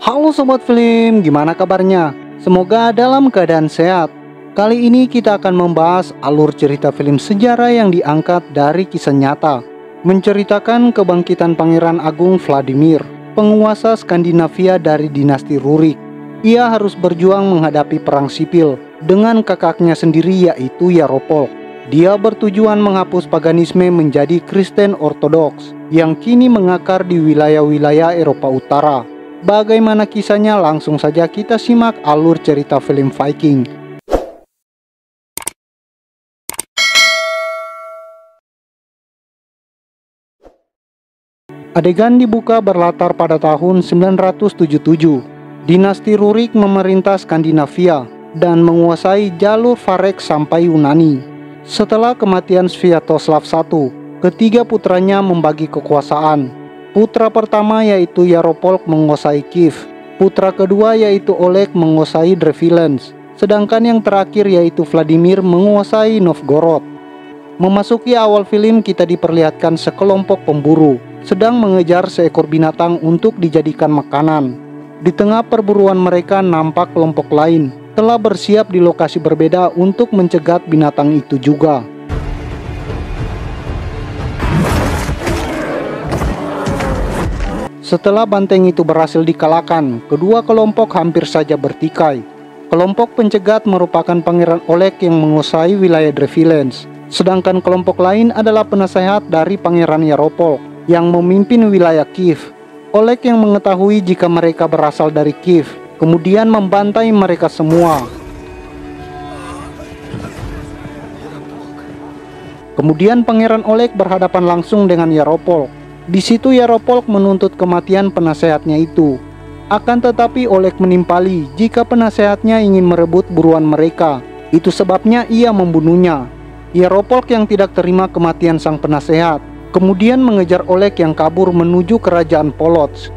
Halo Sobat Film, gimana kabarnya? Semoga dalam keadaan sehat. Kali ini kita akan membahas alur cerita film sejarah yang diangkat dari kisah nyata, menceritakan kebangkitan Pangeran Agung Vladimir, penguasa Skandinavia dari dinasti Rurik. Ia harus berjuang menghadapi perang sipil dengan kakaknya sendiri yaitu Yaropolk. Dia bertujuan menghapus paganisme menjadi Kristen Ortodoks yang kini mengakar di wilayah-wilayah Eropa Utara. Bagaimana kisahnya? Langsung saja kita simak alur cerita film Viking. Adegan dibuka berlatar pada tahun 977. Dinasti Rurik memerintah Skandinavia dan menguasai jalur Varek sampai Yunani. Setelah kematian Sviatoslav I, ketiga putranya membagi kekuasaan. Putra pertama yaitu Yaropolk menguasai Kiev. Putra kedua yaitu Oleg menguasai Drevliansk. Sedangkan yang terakhir yaitu Vladimir menguasai Novgorod. Memasuki awal film kita diperlihatkan sekelompok pemburu sedang mengejar seekor binatang untuk dijadikan makanan. Di tengah perburuan mereka nampak kelompok lain telah bersiap di lokasi berbeda untuk mencegat binatang itu juga. Setelah banteng itu berhasil dikalahkan, kedua kelompok hampir saja bertikai. Kelompok pencegat merupakan Pangeran Oleg yang menguasai wilayah Drevliansk, sedangkan kelompok lain adalah penasehat dari Pangeran Yaropolk yang memimpin wilayah Kiev. Oleg yang mengetahui jika mereka berasal dari Kiev, kemudian membantai mereka semua. Kemudian Pangeran Oleg berhadapan langsung dengan Yaropolk. Di situ Yaropolk menuntut kematian penasehatnya itu. Akan tetapi Oleg menimpali jika penasehatnya ingin merebut buruan mereka. Itu sebabnya ia membunuhnya. Yaropolk yang tidak terima kematian sang penasehat kemudian mengejar Oleg yang kabur menuju kerajaan Polotsk.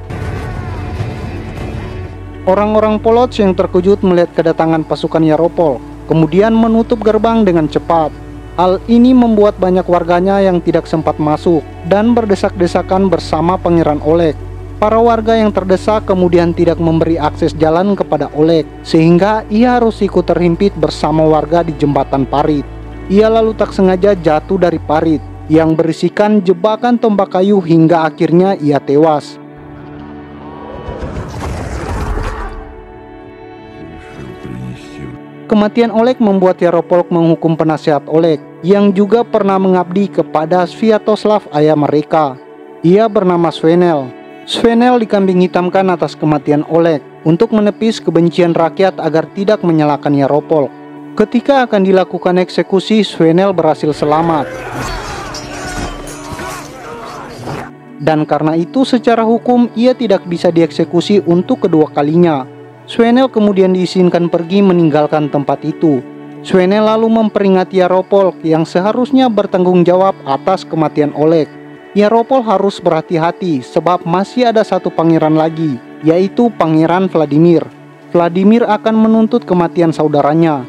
Orang-orang Polotsk yang terkejut melihat kedatangan pasukan Yaropolk kemudian menutup gerbang dengan cepat. Hal ini membuat banyak warganya yang tidak sempat masuk dan berdesak-desakan bersama Pangeran Oleg. Para warga yang terdesak kemudian tidak memberi akses jalan kepada Oleg, sehingga ia harus ikut terhimpit bersama warga di jembatan parit. Ia lalu tak sengaja jatuh dari parit yang berisikan jebakan tombak kayu hingga akhirnya ia tewas. Kematian Oleg membuat Yaropolk menghukum penasehat Oleg yang juga pernah mengabdi kepada Sviatoslav ayah mereka. Ia bernama Svenel. Svenel dikambing hitamkan atas kematian Oleg untuk menepis kebencian rakyat agar tidak menyalahkan Yaropolk. Ketika akan dilakukan eksekusi, Svenel berhasil selamat. Dan karena itu secara hukum ia tidak bisa dieksekusi untuk kedua kalinya. Svenel kemudian diizinkan pergi meninggalkan tempat itu. Svenel lalu memperingati Yaropolk yang seharusnya bertanggung jawab atas kematian Oleg. Yaropolk harus berhati-hati sebab masih ada satu pangeran lagi, yaitu Pangeran Vladimir. Vladimir akan menuntut kematian saudaranya.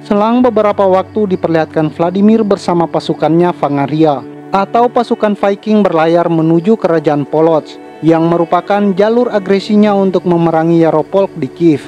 Selang beberapa waktu diperlihatkan Vladimir bersama pasukannya Vangaria atau pasukan Viking berlayar menuju kerajaan Polotsk yang merupakan jalur agresinya untuk memerangi Yaropolk di Kiev.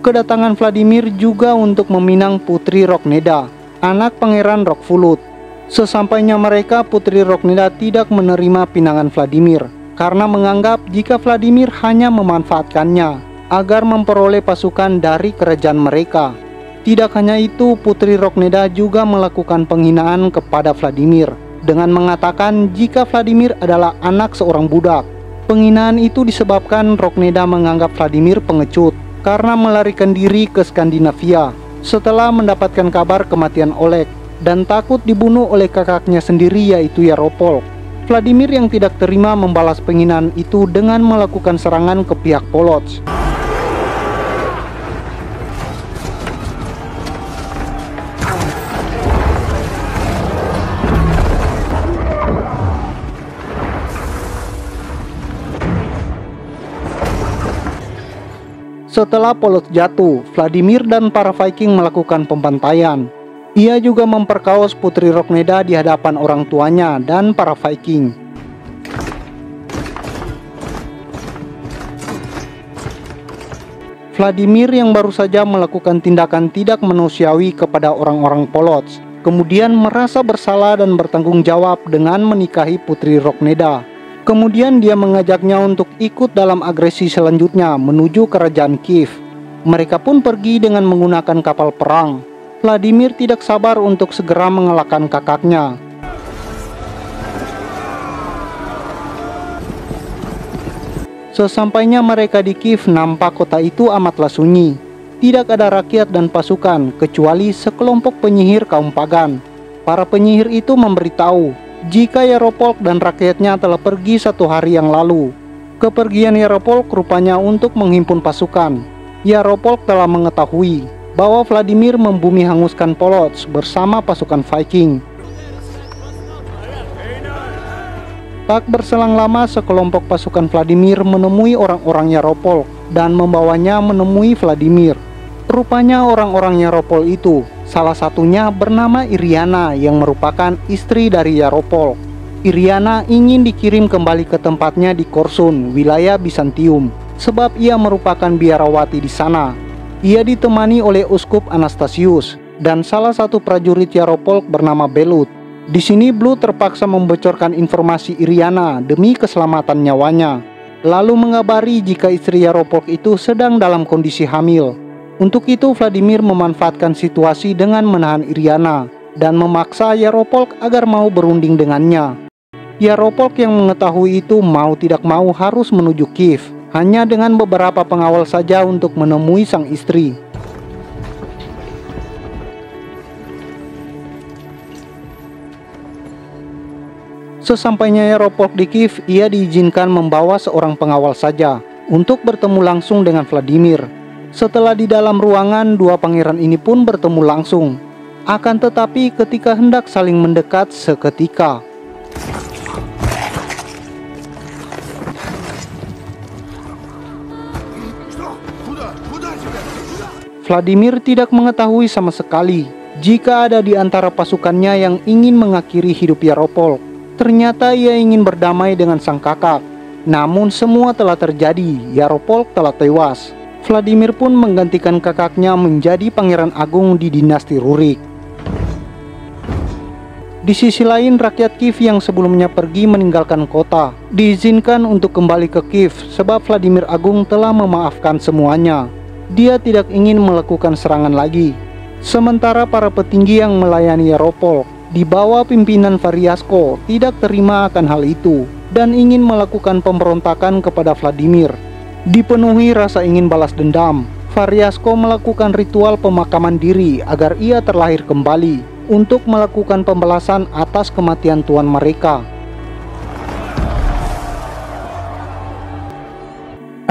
Kedatangan Vladimir juga untuk meminang Putri Rokneda, anak Pangeran Rokfulut. Sesampainya mereka, Putri Rokneda tidak menerima pinangan Vladimir karena menganggap jika Vladimir hanya memanfaatkannya agar memperoleh pasukan dari kerajaan mereka. Tidak hanya itu, Putri Rokneda juga melakukan penghinaan kepada Vladimir dengan mengatakan jika Vladimir adalah anak seorang budak. Penghinaan itu disebabkan Rokneda menganggap Vladimir pengecut karena melarikan diri ke Skandinavia setelah mendapatkan kabar kematian Oleg dan takut dibunuh oleh kakaknya sendiri yaitu Yaropolk. Vladimir yang tidak terima membalas penghinaan itu dengan melakukan serangan ke pihak Polotsk. Setelah Polotsk jatuh, Vladimir dan para Viking melakukan pembantaian. Ia juga memperkaos Putri Rokneda di hadapan orang tuanya dan para Viking. Vladimir yang baru saja melakukan tindakan tidak manusiawi kepada orang-orang Polotsk, kemudian merasa bersalah dan bertanggung jawab dengan menikahi Putri Rokneda. Kemudian dia mengajaknya untuk ikut dalam agresi selanjutnya menuju kerajaan Kiev. Mereka pun pergi dengan menggunakan kapal perang. Vladimir tidak sabar untuk segera mengalahkan kakaknya. Sesampainya mereka di Kiev, nampak kota itu amatlah sunyi. Tidak ada rakyat dan pasukan, kecuali sekelompok penyihir kaum pagan. Para penyihir itu memberitahu jika Yaropolk dan rakyatnya telah pergi 1 hari yang lalu. Kepergian Yaropolk rupanya untuk menghimpun pasukan. Yaropolk telah mengetahui bahwa Vladimir membumi hanguskan Polotsk bersama pasukan Viking. Tak berselang lama, sekelompok pasukan Vladimir menemui orang-orang Yaropolk dan membawanya menemui Vladimir. Rupanya orang-orang Yaropolk itu, salah satunya bernama Iriana yang merupakan istri dari Yaropolk. Iriana ingin dikirim kembali ke tempatnya di Korsun, wilayah Bizantium, sebab ia merupakan biarawati di sana. Ia ditemani oleh Uskup Anastasius dan salah satu prajurit Yaropolk bernama Belut. Di sini Blue terpaksa membocorkan informasi Iriana demi keselamatan nyawanya, lalu mengabari jika istri Yaropolk itu sedang dalam kondisi hamil. Untuk itu Vladimir memanfaatkan situasi dengan menahan Iriana dan memaksa Yaropolk agar mau berunding dengannya. Yaropolk yang mengetahui itu mau tidak mau harus menuju Kiev, hanya dengan beberapa pengawal saja untuk menemui sang istri. Sesampainya Yaropolk di Kiev, ia diizinkan membawa seorang pengawal saja untuk bertemu langsung dengan Vladimir. Setelah di dalam ruangan, dua pangeran ini pun bertemu langsung. Akan tetapi ketika hendak saling mendekat, seketika Vladimir tidak mengetahui sama sekali jika ada di antara pasukannya yang ingin mengakhiri hidup Yaropolk. Ternyata ia ingin berdamai dengan sang kakak. Namun semua telah terjadi, Yaropolk telah tewas. Vladimir pun menggantikan kakaknya menjadi pangeran agung di dinasti Rurik. Di sisi lain, rakyat Kiev yang sebelumnya pergi meninggalkan kota diizinkan untuk kembali ke Kiev sebab Vladimir Agung telah memaafkan semuanya. Dia tidak ingin melakukan serangan lagi. Sementara para petinggi yang melayani Yaropolk di bawah pimpinan Variasko tidak terima akan hal itu dan ingin melakukan pemberontakan kepada Vladimir. Dipenuhi rasa ingin balas dendam, Variasko melakukan ritual pemakaman diri agar ia terlahir kembali untuk melakukan pembalasan atas kematian tuan mereka.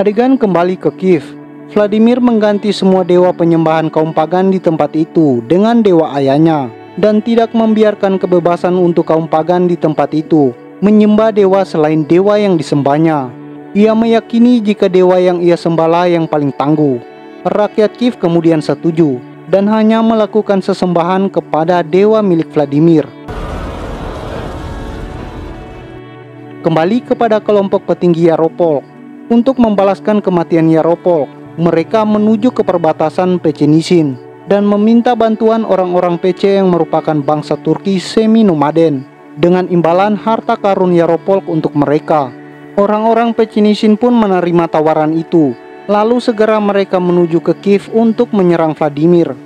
Adegan kembali ke Kiev. Vladimir mengganti semua dewa penyembahan kaum pagan di tempat itu dengan dewa ayahnya dan tidak membiarkan kebebasan untuk kaum pagan di tempat itu menyembah dewa selain dewa yang disembahnya. Ia meyakini jika dewa yang ia sembahlah yang paling tangguh. Rakyat Kiev kemudian setuju dan hanya melakukan sesembahan kepada dewa milik Vladimir. Kembali kepada kelompok petinggi Yaropolk. Untuk membalaskan kematian Yaropolk, mereka menuju ke perbatasan Pecenisin dan meminta bantuan orang-orang Pece yang merupakan bangsa Turki semi-nomaden dengan imbalan harta karun Yaropolk untuk mereka. Orang-orang Pecenisin pun menerima tawaran itu, lalu segera mereka menuju ke Kiev untuk menyerang Vladimir.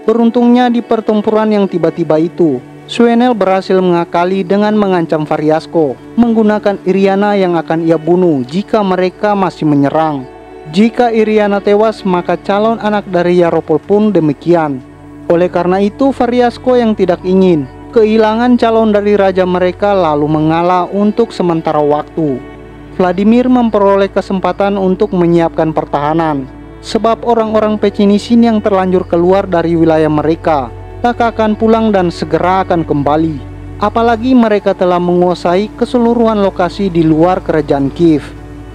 Beruntungnya di pertempuran yang tiba-tiba itu, Suenel berhasil mengakali dengan mengancam Variasko menggunakan Iriana yang akan ia bunuh jika mereka masih menyerang. Jika Iriana tewas, maka calon anak dari Yaropolk pun demikian. Oleh karena itu, Variasko yang tidak ingin kehilangan calon dari raja mereka lalu mengalah untuk sementara waktu. Vladimir memperoleh kesempatan untuk menyiapkan pertahanan, sebab orang-orang Pecenisin yang terlanjur keluar dari wilayah mereka tak akan pulang dan segera akan kembali. Apalagi mereka telah menguasai keseluruhan lokasi di luar kerajaan Kiev.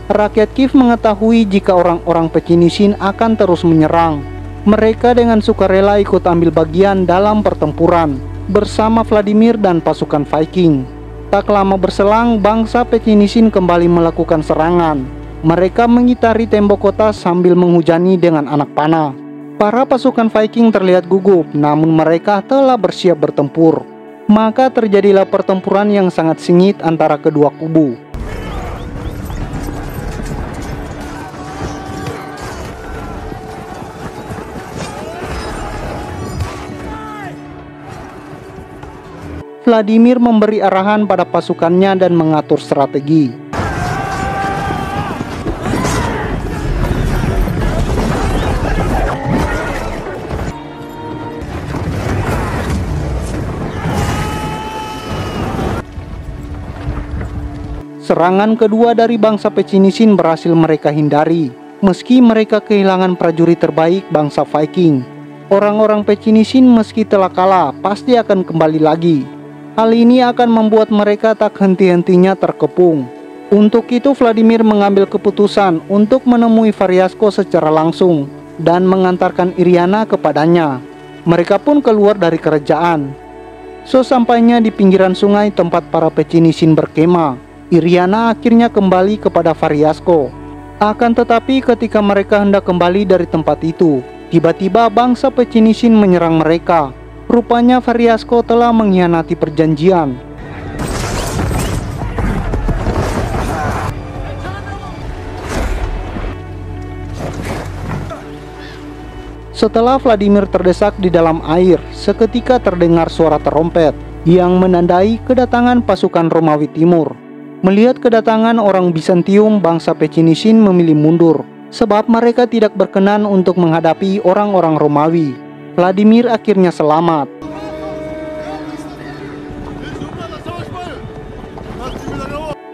Rakyat Kiev mengetahui jika orang-orang Pechenizin akan terus menyerang. Mereka dengan sukarela ikut ambil bagian dalam pertempuran bersama Vladimir dan pasukan Viking. Tak lama berselang, bangsa Pechenizin kembali melakukan serangan. Mereka mengitari tembok kota sambil menghujani dengan anak panah. Para pasukan Viking terlihat gugup, namun mereka telah bersiap bertempur. Maka terjadilah pertempuran yang sangat sengit antara kedua kubu. Vladimir memberi arahan pada pasukannya dan mengatur strategi. Serangan kedua dari bangsa Pechenizin berhasil mereka hindari, meski mereka kehilangan prajurit terbaik bangsa Viking. Orang-orang Pechenizin meski telah kalah, pasti akan kembali lagi. Hal ini akan membuat mereka tak henti-hentinya terkepung. Untuk itu Vladimir mengambil keputusan untuk menemui Variasko secara langsung dan mengantarkan Iriana kepadanya. Mereka pun keluar dari kerajaan. Sesampainya di pinggiran sungai tempat para Pechenizin berkemah, Iriana akhirnya kembali kepada Variasko. Akan tetapi ketika mereka hendak kembali dari tempat itu, tiba-tiba bangsa Pechenizin menyerang mereka. Rupanya Variasko telah mengkhianati perjanjian. Setelah Vladimir terdesak di dalam air, seketika terdengar suara terompet yang menandai kedatangan pasukan Romawi Timur. Melihat kedatangan orang Bizantium, bangsa Pechenizin memilih mundur, sebab mereka tidak berkenan untuk menghadapi orang-orang Romawi. Vladimir akhirnya selamat.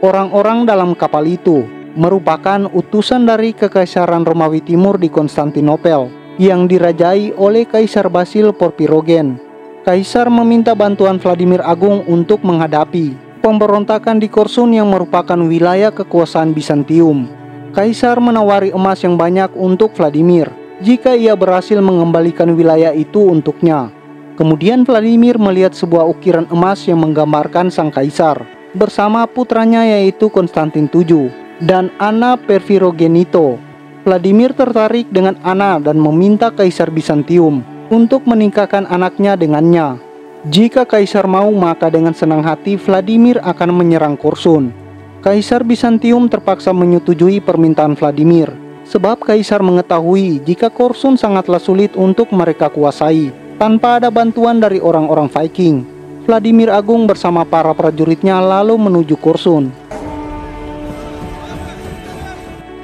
Orang-orang dalam kapal itu merupakan utusan dari Kekaisaran Romawi Timur di Konstantinopel yang dirajai oleh Kaisar Basil Porphyrogen. Kaisar meminta bantuan Vladimir Agung untuk menghadapi pemberontakan di Korsun yang merupakan wilayah kekuasaan Bizantium. Kaisar menawari emas yang banyak untuk Vladimir jika ia berhasil mengembalikan wilayah itu untuknya. Kemudian Vladimir melihat sebuah ukiran emas yang menggambarkan sang kaisar bersama putranya yaitu Konstantin VII dan Anna Porphyrogenito. Vladimir tertarik dengan Anna dan meminta Kaisar Bizantium untuk menikahkan anaknya dengannya. Jika kaisar mau, maka dengan senang hati Vladimir akan menyerang Korsun. Kaisar Bizantium terpaksa menyetujui permintaan Vladimir, sebab kaisar mengetahui jika Korsun sangatlah sulit untuk mereka kuasai tanpa ada bantuan dari orang-orang Viking. Vladimir Agung bersama para prajuritnya lalu menuju Korsun.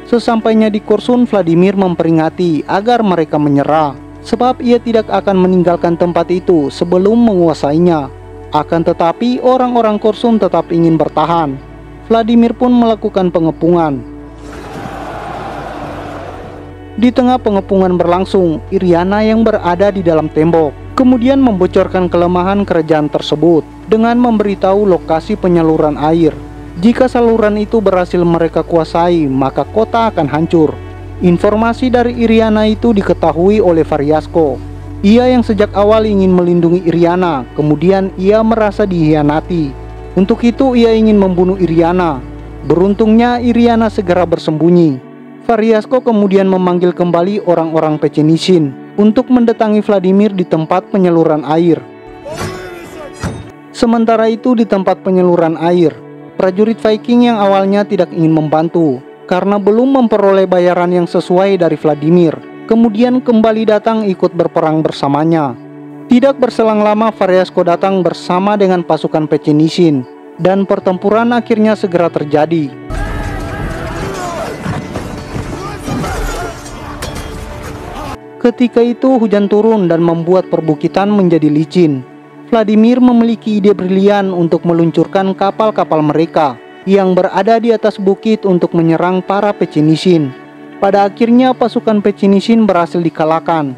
Sesampainya di Korsun, Vladimir memperingati agar mereka menyerah, sebab ia tidak akan meninggalkan tempat itu sebelum menguasainya. Akan tetapi orang-orang Korsun tetap ingin bertahan. Vladimir pun melakukan pengepungan. Di tengah pengepungan berlangsung, Iriana yang berada di dalam tembok kemudian membocorkan kelemahan kerajaan tersebut dengan memberitahu lokasi penyaluran air. Jika saluran itu berhasil mereka kuasai, maka kota akan hancur. Informasi dari Iriana itu diketahui oleh Variasko. Ia yang sejak awal ingin melindungi Iriana, kemudian ia merasa dikhianati. Untuk itu ia ingin membunuh Iriana. Beruntungnya Iriana segera bersembunyi. Variasko kemudian memanggil kembali orang-orang Pechenizin untuk mendatangi Vladimir di tempat penyaluran air. Sementara itu di tempat penyaluran air, prajurit Viking yang awalnya tidak ingin membantu karena belum memperoleh bayaran yang sesuai dari Vladimir, kemudian kembali datang ikut berperang bersamanya. Tidak berselang lama Variasko datang bersama dengan pasukan Pechenizin dan pertempuran akhirnya segera terjadi. Ketika itu hujan turun dan membuat perbukitan menjadi licin. Vladimir memiliki ide brilian untuk meluncurkan kapal-kapal mereka yang berada di atas bukit untuk menyerang para Pechenizin. Pada akhirnya pasukan Pechenizin berhasil dikalahkan.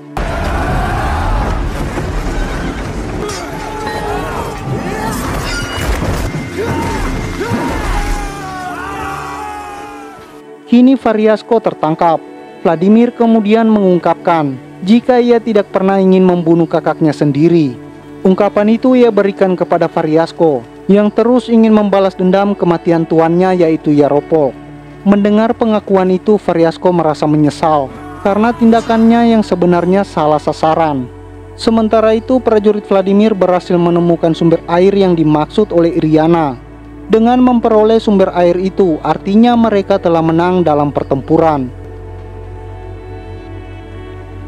Kini Variasko tertangkap. Vladimir kemudian mengungkapkan jika ia tidak pernah ingin membunuh kakaknya sendiri. Ungkapan itu ia berikan kepada Variasko yang terus ingin membalas dendam kematian tuannya, yaitu Yaropolk. Mendengar pengakuan itu, Variasko merasa menyesal karena tindakannya yang sebenarnya salah sasaran. Sementara itu, prajurit Vladimir berhasil menemukan sumber air yang dimaksud oleh Iriana. Dengan memperoleh sumber air itu, artinya mereka telah menang dalam pertempuran.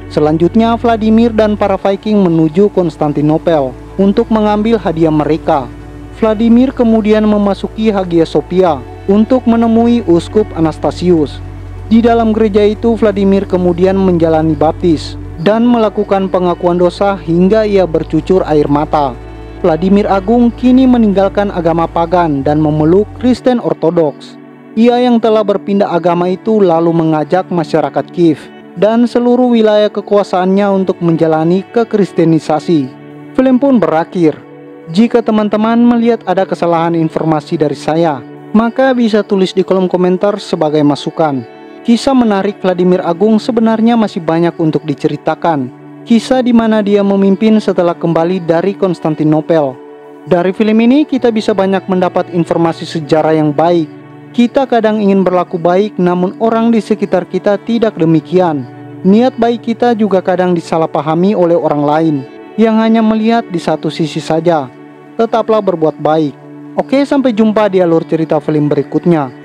Selanjutnya, Vladimir dan para Viking menuju Konstantinopel untuk mengambil hadiah mereka. Vladimir kemudian memasuki Hagia Sophia untuk menemui Uskup Anastasius. Di dalam gereja itu, Vladimir kemudian menjalani baptis dan melakukan pengakuan dosa hingga ia bercucur air mata. Vladimir Agung kini meninggalkan agama pagan dan memeluk Kristen Ortodoks. Ia yang telah berpindah agama itu lalu mengajak masyarakat Kiev dan seluruh wilayah kekuasaannya untuk menjalani kekristenisasi. Film pun berakhir. Jika teman-teman melihat ada kesalahan informasi dari saya, maka bisa tulis di kolom komentar sebagai masukan. Kisah menarik Vladimir Agung sebenarnya masih banyak untuk diceritakan. Kisah di mana dia memimpin setelah kembali dari Konstantinopel. Dari film ini kita bisa banyak mendapat informasi sejarah yang baik. Kita kadang ingin berlaku baik, namun orang di sekitar kita tidak demikian. Niat baik kita juga kadang disalahpahami oleh orang lain yang hanya melihat di satu sisi saja. Tetaplah berbuat baik. Oke, sampai jumpa di alur cerita film berikutnya.